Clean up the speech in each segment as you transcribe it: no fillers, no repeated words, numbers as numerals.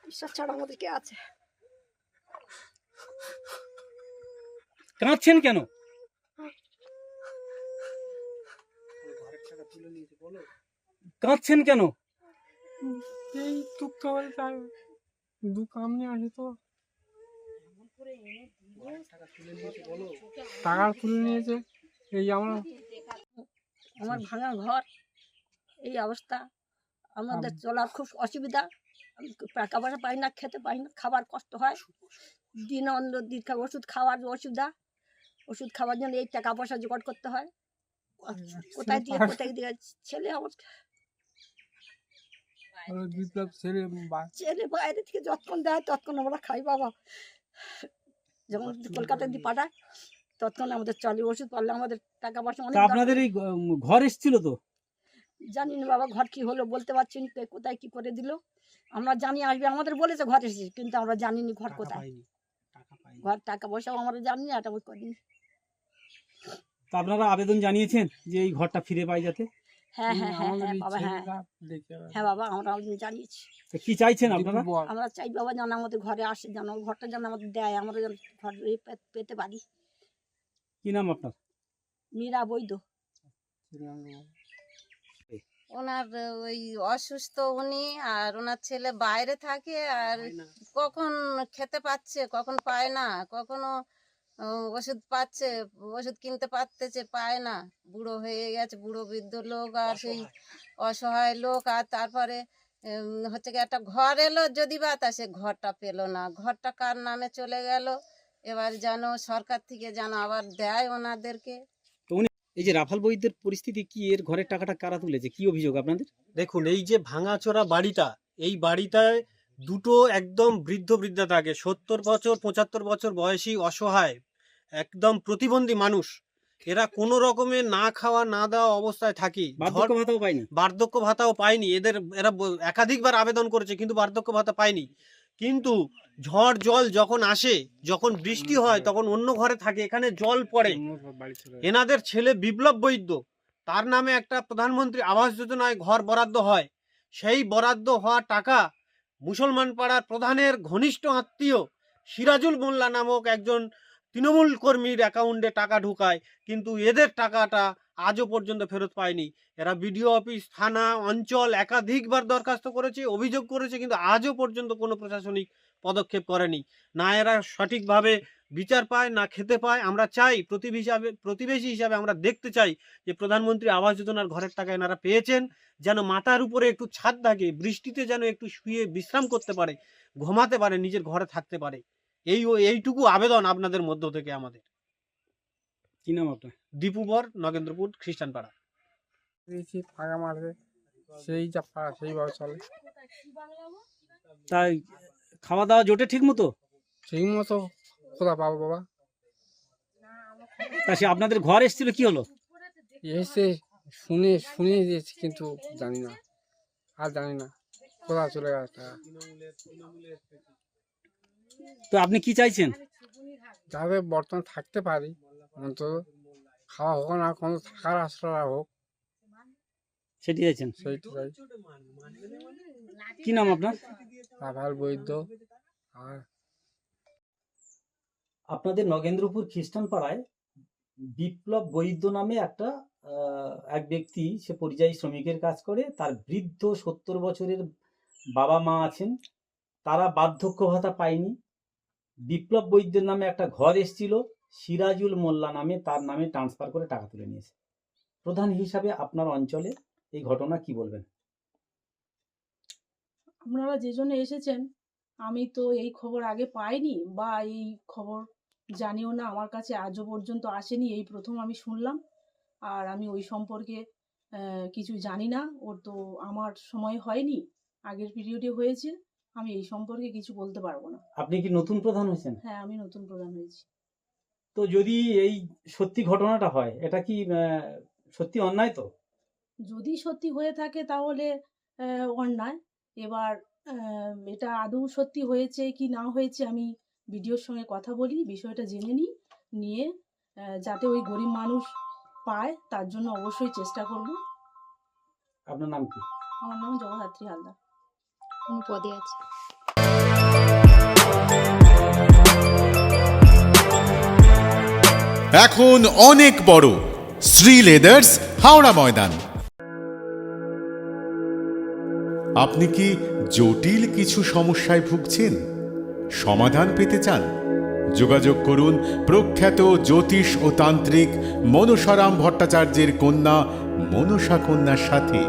ঈশ্বর ছাড়া আমাদের কে আছে? কাঁদছেন কেন? কাঁদছেন কেন? এই দু কাম নিয়ে আসে তো টাকা তুলে নিয়েছে। এই আমার ভাঙা ঘর, এই অবস্থা, আমাদের চলার খুব অসুবিধা। টাকা পয়সা পাই না, খেতে পাই না, খাবার কষ্ট হয়, দিন অন্য দিন ওষুধ খাওয়ার অসুবিধা, ওষুধ খাওয়ার জন্য এই টাকা পয়সা জোগাড় করতে হয়। কোথায় দিয়ে ছেলে আমার বিপ্লব ছেলে ছেলে বাইরে থেকে যতক্ষণ দেয় ততক্ষণ আমরা খাই বাবা। যখন কলকাতায় দিয়ে পাঠায় ততক্ষণ আমাদের চলে, ওষুধ পারলে আমাদের টাকা পয়সা অনেক। আপনাদের এই ঘর এসেছিল তো? জানি না বাবা, ঘর কি হলো বলতে পারছি না, কোথায় কি করে দিল। আমরা জানি আসবে, আমাদের বলেছে ঘর এসেছে, কিন্তু আমরা জানিনি ঘর কোথায়। ঘর টাকা পয়সাও আমরা জানিনি, এটা করিনি। তো আপনারা আবেদন জানিয়েছেন যে এই ঘরটা ফিরে পাই যাতে? হ্যাঁ হ্যাঁ হ্যাঁ হ্যাঁ বাবা, হ্যাঁ হ্যাঁ বাবা, আমরা জানিয়েছি। কি চাইছেন আপনারা? আমরা চাই বাবা যেন আমাদের ঘরে আসে, যেন ঘরটা যেন আমাদের দেয়, আমরা যেন ঘর পেতে পারি। কি নাম আপনার? মীরা বৈদ্য। ওনার ওই অসুস্থ উনি, আর ওনার ছেলে বাইরে থাকে, আর কখন খেতে পাচ্ছে কখন পায় না, কখনো ওষুধ পাচ্ছে, ওষুধ কিনতে পারতেছে পায় না, বুড়ো হয়ে গেছে, বুড়ো বৃদ্ধ লোক, আর সেই অসহায় লোক। আর তারপরে হচ্ছে কি একটা ঘর এলো যদি বা, তা সে ঘরটা পেলো না, ঘরটা কার নামে চলে গেল। এবার যেন সরকার থেকে যেন আবার দেয় ওনাদেরকে। এই যে রাফাল বৈদ্যের পরিস্থিতি কি, এর ঘরের টাকাটা কারা তুলেছে, কি অভিযোগ আপনাদের? দেখুন, এই যে ভাঙাচোরা বাড়িটা, এই বাড়িটায় দুটো একদম বৃদ্ধা থাকে, 70 বছর 75 বছর বয়সী অসহায় একদম প্রতিবন্ধী মানুষ। এরা কোনো রকমের না খাওয়া না দেওয়া অবস্থায় থাকি, বার্ধক্য ভাতাও পায়নি। বার্ধক্য ভাতাও পায়নি। এরা একাধিকবার আবেদন করেছে কিন্তু বার্ধক্য ভাতা পায়নি। কিন্তু ঝড় জল যখন আসে, যখন বৃষ্টি হয়, তখন অন্য ঘরে থাকে, এখানে জল পড়ে। এনাদের ছেলে বিপ্লব বৈদ্য, তার নামে একটা প্রধানমন্ত্রী আবাস যোজনায় ঘর বরাদ্দ হয়। সেই বরাদ্দ হওয়া টাকা মুসলমান পাড়ার প্রধানের ঘনিষ্ঠ আত্মীয় সিরাজুল মোল্লা নামক একজন তৃণমূল কর্মীর অ্যাকাউন্টে টাকা ঢুকায়, কিন্তু এদের টাকাটা আজও পর্যন্ত ফেরত পায়নি। এরা বিডিও অফিস, থানা, অঞ্চল একাধিকবার দরখাস্ত করেছে, অভিযোগ করেছে, কিন্তু আজও পর্যন্ত কোনো প্রশাসনিক পদক্ষেপ করেনি। না এরা সঠিকভাবে বিচার পায়, না খেতে পায়। আমরা চাই, প্রতিবেশী হিসাবে আমরা দেখতে চাই যে প্রধানমন্ত্রী আবাস যোজনার ঘরের টাকা এনারা পেয়েছেন, যেন মাথার উপরে একটু ছাদ থাকে, বৃষ্টিতে যেন একটু শুয়ে বিশ্রাম করতে পারে, ঘুমাতে পারে, নিজের ঘরে থাকতে পারে। এইটুকু আবেদন আপনাদের মধ্য থেকে আমাদের। কি নাম আপনার? দীপু বর, নগেন্দ্রপুর খ্রিস্টান পাড়া। ফাঁকা মারবে, সেই যা পাড়া সেইভাবে চলে। তাই খাওয়া দাওয়া জোটে ঠিক মতো? ঠিক মতো কোথা পাবো বাবা? তা সে আপনাদের ঘর এসেছিল, কি হলো? এসে শুনে দিয়েছি, কিন্তু জানি না, আর জানি না কোথা চলে গেল টাকা। তো আপনি কি চাইছেন? যাতে বর্তমান থাকতে পারি, অন্তত খাওয়া হোক না, কোনো থাকার আশ্রয় হোক, সেটি চাইছেন? সেইটা চাই। কি নাম আপনার? রাফাল বৈদ্য। আর আপনাদের নগেন্দ্রপুর খ্রিস্টান পাড়ায় বিপ্লব বৈদ্য নামে এক ব্যক্তি, সে পরিযায়ী শ্রমিকের কাজ করে, তার বৃদ্ধ 70 বছরের বাবা মা আছেন, তারা বার্ধক্য ভাতা পায়নি। বিপ্লব বৈদ্যের নামে একটা ঘর এসেছিল, সিরাজুল মোল্লা নামে তার নামে ট্রান্সফার করে টাকা তুলে নিয়েছে। প্রধান হিসাবে আপনার অঞ্চলে এই ঘটনা কি বলবেন? আপনারা যে জন্য এসেছেন, আমি তো এই খবর আগে পাইনি, বা এই খবর জানিও না, আমার কাছে আজও পর্যন্ত আসেনি, এই প্রথম আমি শুনলাম। আর আমি ওই সম্পর্কে কিছু জানি না, ওর তো আমার সময় হয়নি, আগের পিরিয়ডে হয়েছে, আমি এই সম্পর্কে কিছু বলতে পারবো না। আপনি কি নতুন প্রধান হয়েছেন? হ্যাঁ, আমি নতুন প্রধান হয়েছি। তো যদি এই সত্যি ঘটনাটা হয়, এটা কি সত্যি অন্যায়? তো যদি সত্যি হয়ে থাকে তাহলে অন্যায়। এবার এটা আদৌ সত্যি হয়েছে কি না হয়েছে, আমি বিডিওর সঙ্গে কথা বলি, বিষয়টা জেনে নিয়ে যাতে ওই গরিব মানুষ পায় তার জন্য অবশ্যই চেষ্টা করব। আপনার নাম কি? আমার নাম জগদ্ধাত্রী হালদার। কোন পদে আছে? এখন অনেক বড়, শ্রী লেদার্স, হাওড়া ময়দান। আপনি কি জটিল কিছু সমস্যায় ভুগছেন, সমাধান পেতে চান? যোগাযোগ করুন প্রখ্যাত জ্যোতিষ ও তান্ত্রিক মনসারাম ভট্টাচার্যের কন্যা মনসা কন্যার সাথে।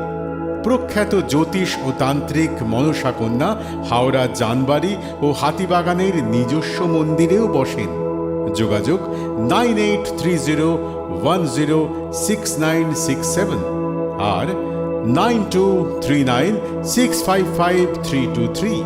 প্রখ্যাত জ্যোতিষ ও তান্ত্রিক মনসা কন্যা হাওড়া জানবাড়ি ও হাতিবাগানের নিজস্ব মন্দিরেও বসেন। যোগাযোগ 9830106967 আর 9239655323।